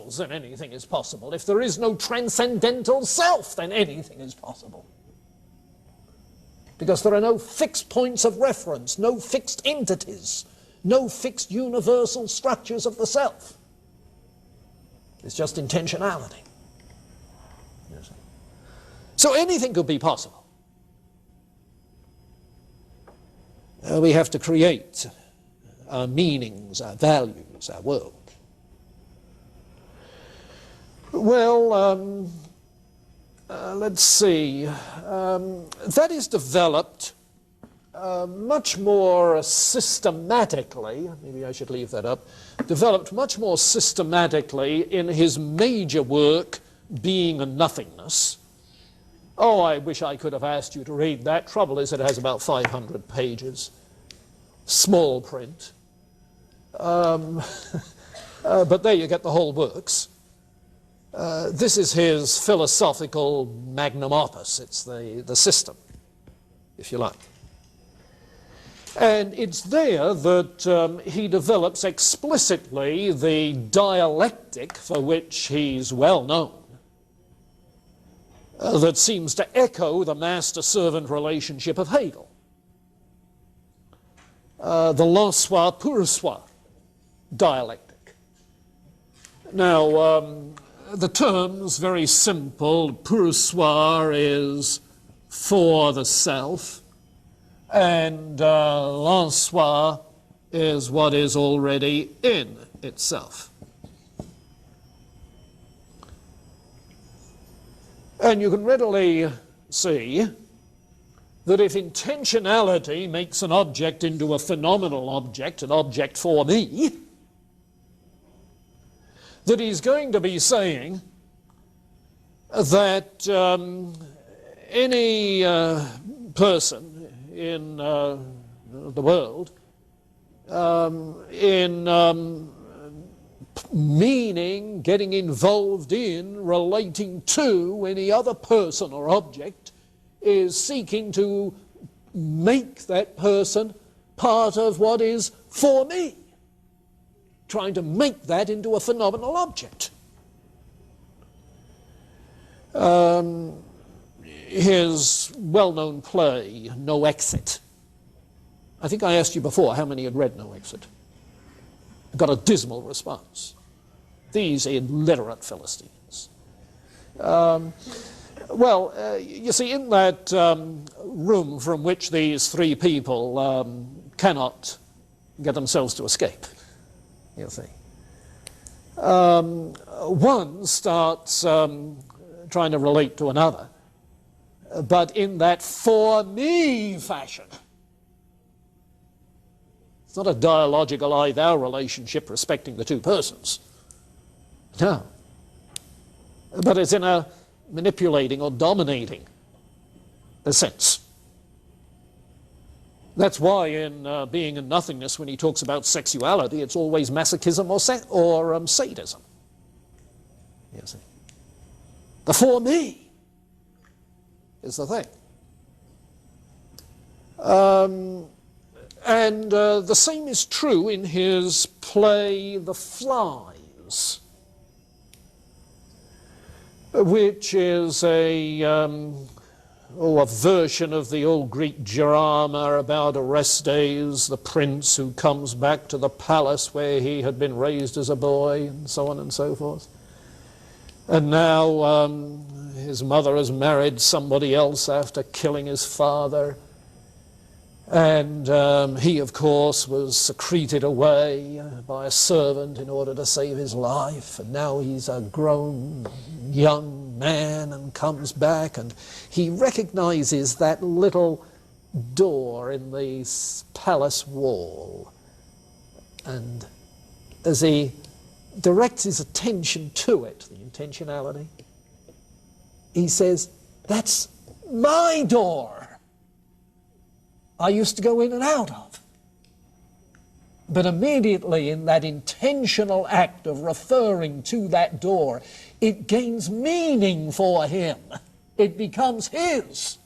ideals, then anything is possible. If there is no transcendental self, then anything is possible. Because there are no fixed points of reference, no fixed entities, no fixed universal structures of the self. It's just intentionality. So anything could be possible. We have to create our meanings, our values, our world. Well, let's see. That is developed much more systematically, maybe I should leave that up, developed much more systematically in his major work, Being and Nothingness. Oh, I wish I could have asked you to read that. Trouble is, it has about 500 pages. Small print. But there you get the whole works. This is his philosophical magnum opus. It's the system, if you like. And it's there that he develops explicitly the dialectic for which he's well known, that seems to echo the master-servant relationship of Hegel. The l'en-soi pour soi dialectic. Now, the term's very simple. Pour soi is for the self, and l'en-soi is what is already in itself. And you can readily see that if intentionality makes an object into a phenomenal object, an object for me, that he's going to be saying that any person in the world, in meaning, getting involved in, relating to any other person or object, is seeking to make that person part of what is for me, trying to make that into a phenomenal object. His well-known play, No Exit. I think I asked you before how many had read No Exit. I got a dismal response. These illiterate Philistines. Well, you see, in that room from which these three people cannot get themselves to escape, you see, one starts trying to relate to another, but in that for me fashion. It's not a dialogical I-thou relationship respecting the two persons. No. But it's in a manipulating or dominating sense. That's why in Being and Nothingness, when he talks about sexuality, it's always masochism or sadism. You see. The for me is the thing. And the same is true in his play The Flies, which is a version of the old Greek drama about Orestes, the prince who comes back to the palace where he had been raised as a boy, and so on and so forth. And now his mother has married somebody else after killing his father. And he, of course, was secreted away by a servant in order to save his life. And now he's a grown young man and comes back, and he recognizes that little door in the palace wall. And as he directs his attention to it, the intentionality, he says, "That's my door I used to go in and out of." But immediately in that intentional act of referring to that door, it gains meaning for him. It becomes his.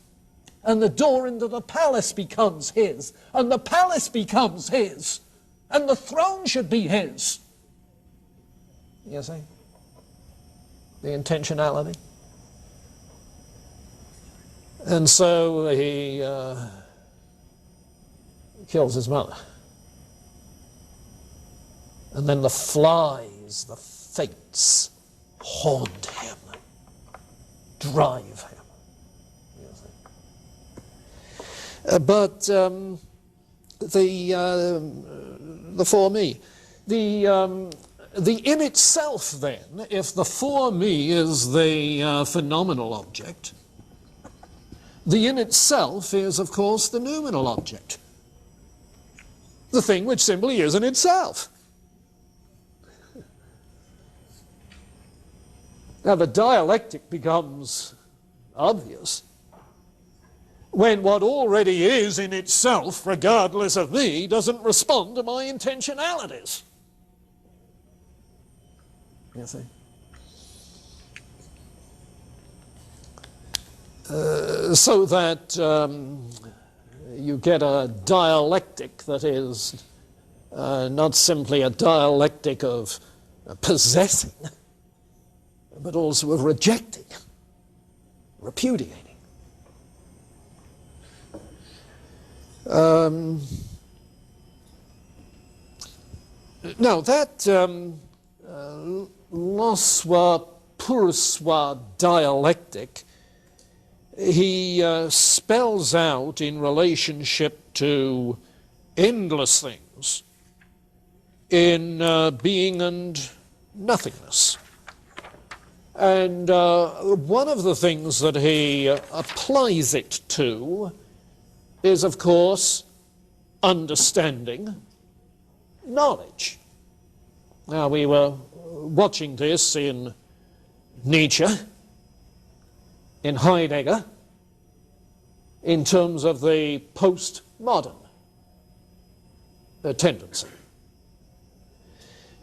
And the door into the palace becomes his. And the palace becomes his. And the throne should be his. You see? the intentionality. And so he kills his mother. And then the flies, the fates, haunt him, drive him. But the for me, the in itself then, if the for me is the phenomenal object, the in itself is, of course, the noumenal object, the thing which simply is in itself. Now, the dialectic becomes obvious when what already is in itself, regardless of me, doesn't respond to my intentionalities. You see? So that you get a dialectic that is not simply a dialectic of possessing, but also of rejecting, repudiating. Now that loswa purswa dialectic, he spells out in relationship to endless things in being and nothingness. And one of the things that he applies it to is, of course, understanding, knowledge. Now, we were watching this in Nietzsche, in Heidegger, in terms of the postmodern tendency.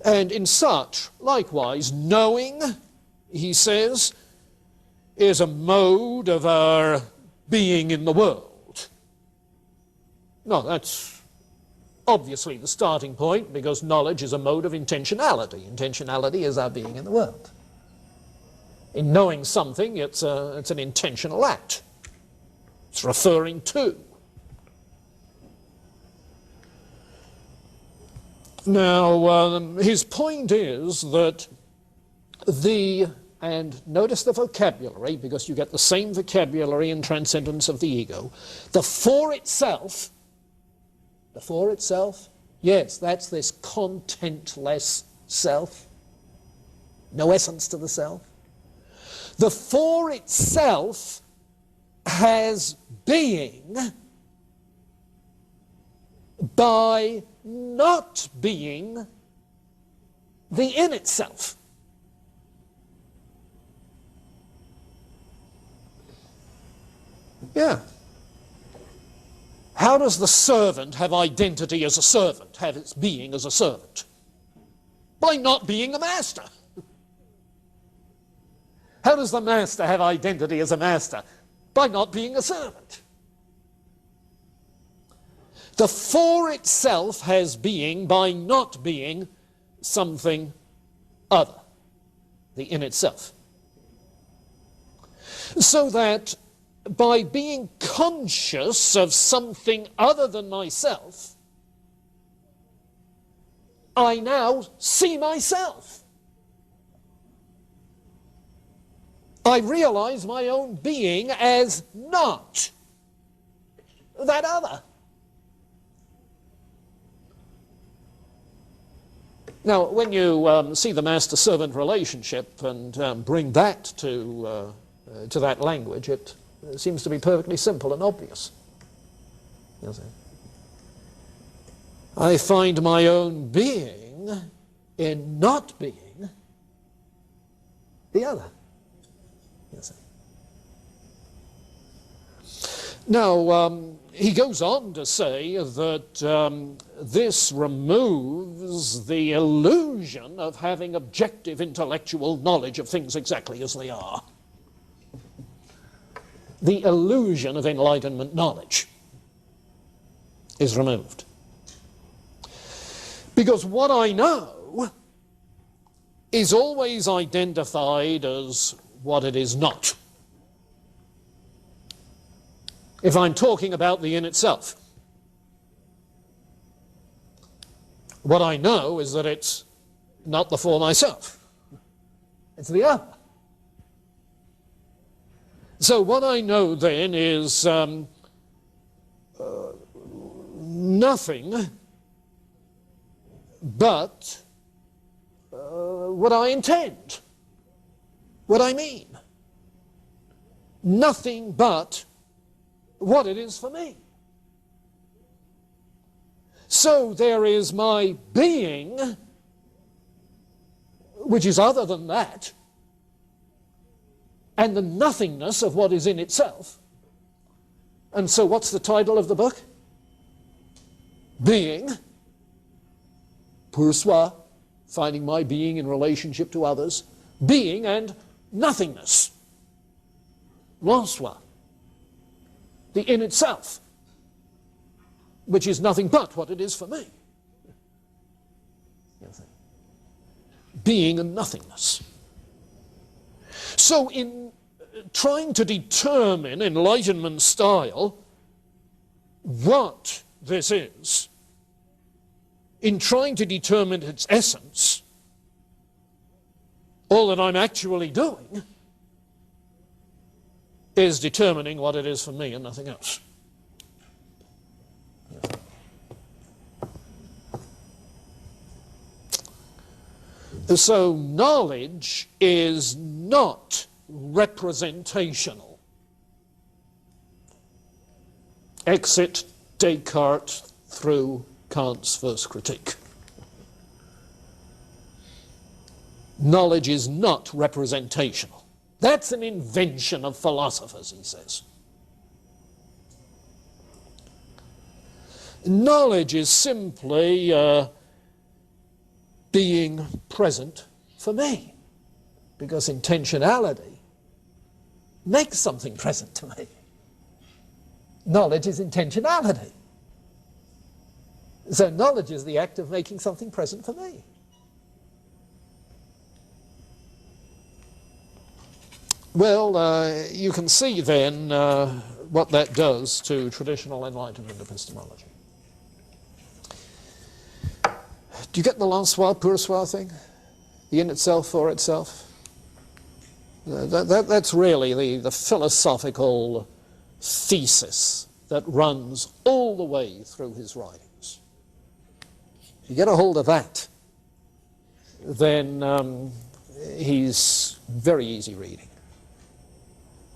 And in Satre, likewise, knowing, he says, is a mode of our being in the world. No, that's obviously the starting point, because knowledge is a mode of intentionality. Intentionality is our being in the world. In knowing something, it's an intentional act. It's referring to. Now, his point is that and notice the vocabulary, because you get the same vocabulary in Transcendence of the Ego, the for itself, yes, that's this contentless self, no essence to the self. The for itself has being by not being the in itself. Yeah. How does the servant have identity as a servant, have its being as a servant? By not being a master. How does the master have identity as a master? By not being a servant. The for itself has being by not being something other, the in itself. So that by being conscious of something other than myself, I now see myself. I realize my own being as not that other. Now, when you see the master-servant relationship and bring that to that language, it seems to be perfectly simple and obvious. You see? I find my own being in not being the other. You see? Now, he goes on to say that this removes the illusion of having objective intellectual knowledge of things exactly as they are. The illusion of enlightenment knowledge is removed. Because what I know is always identified as what it is not. If I'm talking about the in itself, what I know is that it's not the for myself. It's the other. So what I know then is nothing but what I intend, what I mean. Nothing but what it is for me. So there is my being, which is other than that, and the nothingness of what is in itself. And so what's the title of the book? Being, pour soi, finding my being in relationship to others, being and nothingness, l'en soi, the in itself, which is nothing but what it is for me. Being and nothingness. So in trying to determine Enlightenment style what this is, in trying to determine its essence, all that I'm actually doing is determining what it is for me and nothing else. So knowledge is not representational. Exit Descartes through Kant's first critique. Knowledge is not representational. That's an invention of philosophers, he says. Knowledge is simply being present for me, because intentionality makes something present to me. Knowledge is intentionality. So knowledge is the act of making something present for me. Well, you can see then what that does to traditional Enlightenment epistemology. Do you get the l'en soi, pour soi thing? The in itself, for itself? That's really the philosophical thesis that runs all the way through his writings. If you get a hold of that, then he's very easy reading.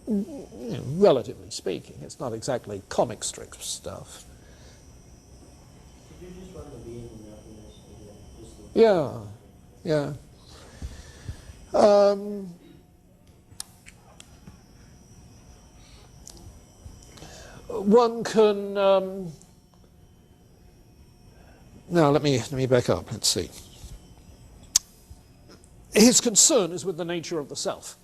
You know, relatively speaking, it's not exactly comic strip stuff. Yeah, yeah. One can. Now let me back up. Let's see. His concern is with the nature of the self.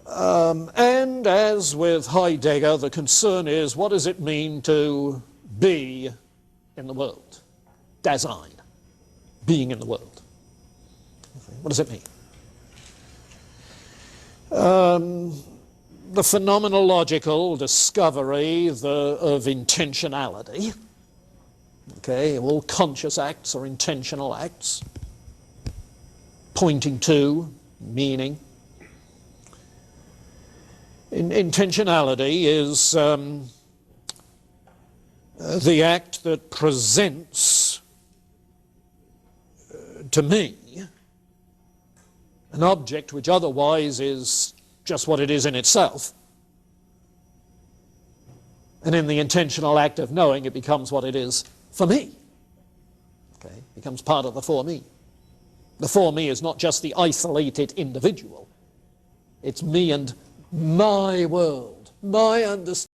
And as with Heidegger, the concern is, what does it mean to be in the world? Dasein, being in the world. What does it mean? The phenomenological discovery of intentionality. Okay, all conscious acts are intentional acts, pointing to, meaning. Intentionality is the act that presents to me an object which otherwise is just what it is in itself. And in the intentional act of knowing, it becomes what it is for me. Okay, it becomes part of the for me. The for me is not just the isolated individual. It's me and my world, my understanding.